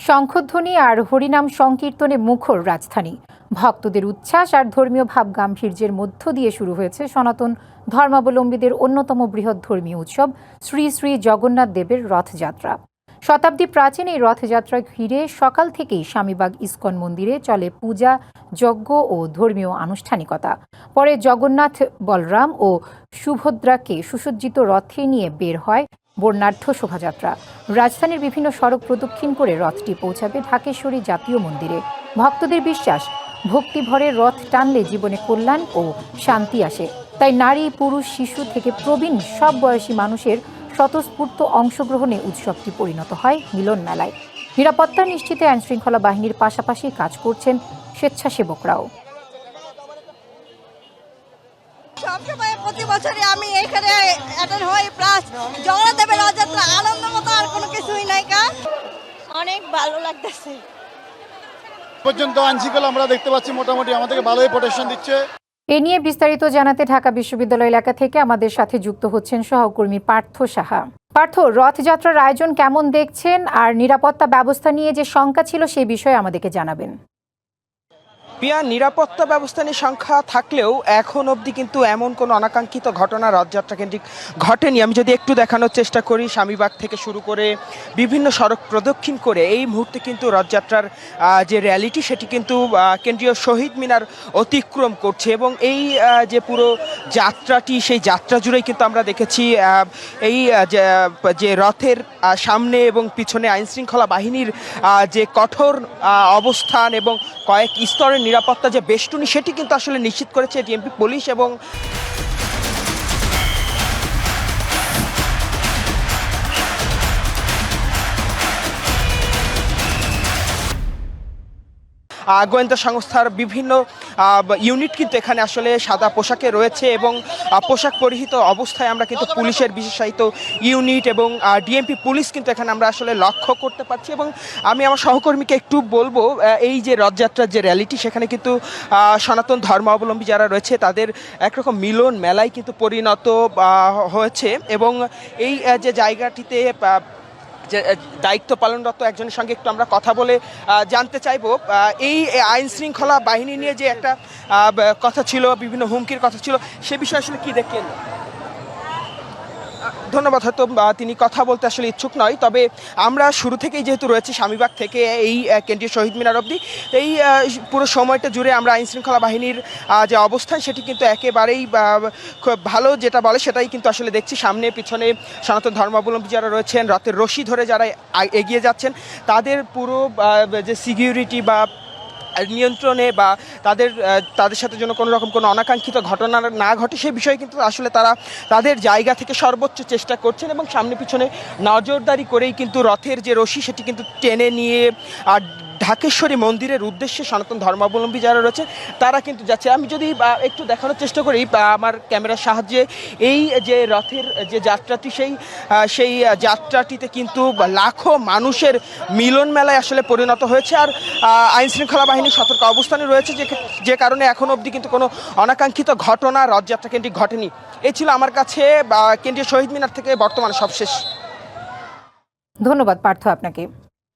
শঙ্খধ্বনি আর হরিনাম সংকীর্তনে মুখর রাজধানী। ভক্তদের উচ্ছ্বাস আর ধর্মীয় ভাব গাম্ভীর্যের মধ্য দিয়ে শুরু হয়েছে সনাতন ধর্মাবলম্বীদের অন্যতম বৃহৎ ধর্মীয় উৎসব শ্রী শ্রী জগন্নাথ দেবের রথযাত্রা। শতাব্দী প্রাচীন এই রথযাত্রা ঘিরে সকাল থেকেই স্বামীবাগ ইস্কন মন্দিরে চলে পূজা, যজ্ঞ ও ধর্মীয় আনুষ্ঠানিকতা। পরে জগন্নাথ, বলরাম ও সুভদ্রাকে সুসজ্জিত রথে নিয়ে বের হয় বর্ণাঢ্য শোভাযাত্রা। রাজধানীর বিভিন্ন সড়ক প্রদক্ষিণ করে রথটি পৌঁছাবে ঢাকেশ্বরী জাতীয় মন্দিরে। ভক্তদের বিশ্বাস, ভক্তিভরে রথ টানলে জীবনে কল্যাণ ও শান্তি আসে। তাই নারী, পুরুষ, শিশু থেকে প্রবীণ সব বয়সী মানুষের স্বতঃস্ফূর্ত অংশগ্রহণে উৎসবটি পরিণত হয় মিলন মেলায়। নিরাপত্তা নিশ্চিতে আইনশৃঙ্খলা বাহিনীর পাশাপাশি কাজ করছেন স্বেচ্ছাসেবকরাও। সবসময় প্রতি বছরই আমি এখানে অ্যাটেন্ড হই, প্লাস জগন্নাথ দেবের রথযাত্রা আনন্দ মতো আর কোনো কিছুই নাই। অনেক ভালো লাগতেছে। পর্যন্ত আইনশৃঙ্খলা আমরা দেখতে পাচ্ছি মোটামুটি আমাদেরকে ভালোই প্রোটেকশন দিচ্ছে। এ নিয়ে বিস্তারিত জানাতে ঢাকা বিশ্ববিদ্যালয় এলাকা থেকে আমাদের সাথে যুক্ত হচ্ছেন সহকর্মী পার্থ সাহা। পার্থ, রথযাত্রার আয়োজন কেমন দেখছেন আর নিরাপত্তা ব্যবস্থা নিয়ে যে শঙ্কা ছিল সেই বিষয়ে আমাদেরকে জানাবেন। পিয়া, নিরাপত্তা ব্যবস্থা নিয়ে সংখ্যা থাকলেও এখন অবধি কিন্তু এমন কোনো অনাকাঙ্ক্ষিত ঘটনা রথযাত্রা কেন্দ্রিক ঘটেনি। আমি যদি একটু দেখানোর চেষ্টা করি, স্বামীবাগ থেকে শুরু করে বিভিন্ন সড়ক প্রদক্ষিণ করে এই মুহূর্তে কিন্তু রথযাত্রার যে র্যালিটি সেটি কিন্তু কেন্দ্রীয় শহীদ মিনার অতিক্রম করছে এবং এই যে পুরো যাত্রাটি, সেই যাত্রা জুড়েই কিন্তু আমরা দেখেছি এই যে রথের সামনে এবং পিছনে আইনশৃঙ্খলা বাহিনীর যে কঠোর অবস্থান এবং কয়েক স্তরের নিরাপত্তা যে বেষ্টনী সেটি কিন্তু আসলে নিশ্চিত করেছে ডিএমপি পুলিশ। এবং গোয়েন্দা সংস্থার বিভিন্ন ইউনিট কিন্তু এখানে আসলে সাদা পোশাকে রয়েছে এবং পোশাক পরিহিত অবস্থায় আমরা কিন্তু পুলিশের বিশেষায়িত ইউনিট এবং ডিএমপি পুলিশ কিন্তু এখানে আমরা আসলে লক্ষ্য করতে পারছি। এবং আমি আমার সহকর্মীকে একটু বলবো, এই যে রথযাত্রার যে র্যালিটি সেখানে কিন্তু সনাতন ধর্মাবলম্বী যারা রয়েছে তাদের একরকম মিলন মেলায় কিন্তু পরিণত হয়েছে। এবং এই যে জায়গাটিতে যে দায়িত্ব পালনরত একজনের সঙ্গে একটু আমরা কথা বলে জানতে চাইবো, এই আইন শৃঙ্খলা বাহিনী নিয়ে যে একটা কথা ছিল, বিভিন্ন হুমকির কথা ছিল, সে বিষয়ে আসলে কি দেখলেন? ধন্যবাদ। হয়তো তিনি কথা বলতে আসলে ইচ্ছুক নয়, তবে আমরা শুরু থেকেই যেহেতু রয়েছে স্বামীবাগ থেকে এই কেন্দ্রীয় শহীদ মিনার অবধি, এই পুরো সময়টা জুড়ে আমরা আইনশৃঙ্খলা বাহিনীর যে অবস্থান সেটি কিন্তু একেবারেই খুব ভালো, যেটা বলে সেটাই কিন্তু আসলে দেখছি। সামনে পিছনে সনাতন ধর্মাবলম্বী যারা রয়েছেন, রথের রশি ধরে যারা এগিয়ে যাচ্ছেন, তাদের পুরো যে সিকিউরিটি বা নিয়ন্ত্রণে বা তাদের সাথে যেন কোনো রকম কোনো অনাকাঙ্ক্ষিত ঘটনা না ঘটে সে বিষয়ে কিন্তু আসলে তারা তাদের জায়গা থেকে সর্বোচ্চ চেষ্টা করছেন এবং সামনে পিছনে নজরদারি করেই কিন্তু রথের যে রশি সেটি কিন্তু টেনে নিয়ে আর ঢাকেশ্বরী মন্দিরের উদ্দেশ্যে সনাতন ধর্মাবলম্বী যারা রয়েছে তারা কিন্তু যাচ্ছে। আমি যদি একটু দেখানোর চেষ্টা করি আমার ক্যামেরার সাহায্যে, এই যে রথের যে যাত্রাটি সেই যাত্রাটিতে কিন্তু লাখো মানুষের মিলন মেলায় আসলে পরিণত হয়েছে। আর আইনশৃঙ্খলা বাহিনীর সতর্ক অবস্থানে রয়েছে যে কারণে এখন অবধি কিন্তু কোনো অনাকাঙ্ক্ষিত ঘটনা রথযাত্রা কেন্দ্রিক ঘটেনি। এ ছিল আমার কাছে কেন্দ্রীয় শহীদ মিনার থেকে বর্তমানে সবশেষ। ধন্যবাদ পার্থ আপনাকে।